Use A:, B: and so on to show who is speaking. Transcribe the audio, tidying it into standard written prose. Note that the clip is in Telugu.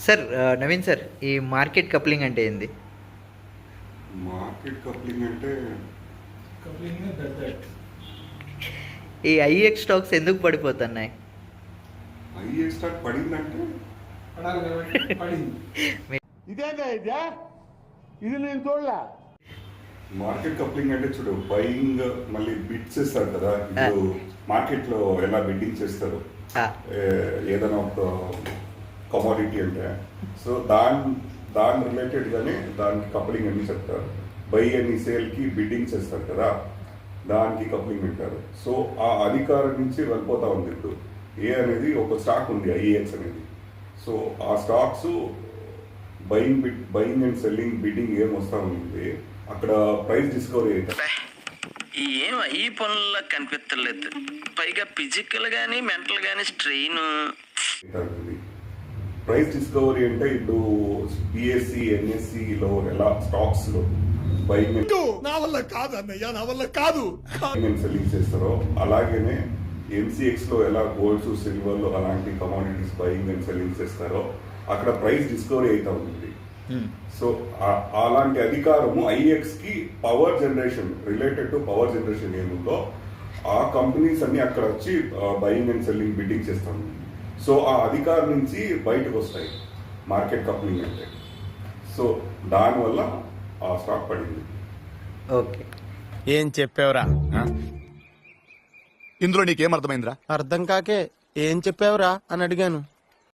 A: సార్ నవీన్ సార్, ఈ మార్కెట్ కప్లింగ్ అంటే ఏంది?
B: మార్కెట్ కప్లింగ్ అంటే
A: ఈ ఐఎక్స్ స్టాక్స్ ఎందుకు పడిపోతున్నాయి?
B: ఐఎక్స్ స్టాక్ పడిందంటే
C: ఇది నేను చూడలే.
B: మార్కెట్ కప్లింగ్ అంటే చూడు, బయింగ్ మళ్ళీ బిడ్స్ ఇస్తారు కదా. ఇప్పుడు మార్కెట్ లో ఎలా బిడ్డింగ్ చేస్తారు ఏదైనా ఒక కమోడిటీ అంటే, సో దాని రిలేటెడ్ గానే దానికి కప్లింగ్ అని చెప్తారు. బై అని సేల్ కి బిడ్డింగ్ చేస్తారు కదా, దానికి కప్లింగ్ అంటారు. సో ఆ అధికారం నుంచి వెళ్ళిపోతా ఉంది. ఇప్పుడు ఏ అనేది ఒక స్టాక్ ఉంది, ఐఎక్స్ అనేది. సో ఆ stocks buying and selling bidding ఏం వస్తా ఉంది, అక్కడ ప్రైస్ డిస్కవరీ అవుతుంది.
D: ఏం ఈ పనుల్లో కనిపించలేదు, పైగా ఫిజికల్ గానీ మెంటల్ గానీ స్ట్రెయిన్.
B: ప్రైస్ డిస్కవరీ అంటే ఇప్పుడు బిఎస్సి ఎన్ఎస్సి లో ఎలా స్టాక్స్ లో బయింగ్
C: నా వల్ల కాదు అన్నయ్య, నా వల్ల కాదు
B: అండ్ సెల్లింగ్ చేస్తారో, అలాగనే ఎంసీఎక్స్ లో ఎలా గోల్డ్స్ సిల్వర్లు అలాంటి కమోడిటీస్ బయింగ్ అండ్ సెల్లింగ్ చేస్తారో అక్కడ ప్రైస్ డిస్కవరీ అవుతా ఉంది. సో అలాంటి అధికారము ఐఎక్స్ కి power generation related to power generation ఏముందో ఆ కంపెనీస్ అన్ని అక్కడ వచ్చి బయింగ్ అండ్ సెల్లింగ్ బిడ్డింగ్ చేస్తాం. సో ఆ అధికారం నుంచి బయటకు వస్తాయి మార్కెట్ కప్లింగ్ అంటే. సో దానివల్ల ఆ స్టాక్ పడింది.
A: ఓకే,
E: ఏం చెప్పావురా?
C: ఇందులో నీకేం అర్థమైందిరా?
E: అర్థం కాకే ఏం చెప్పావురా అని అడిగాను.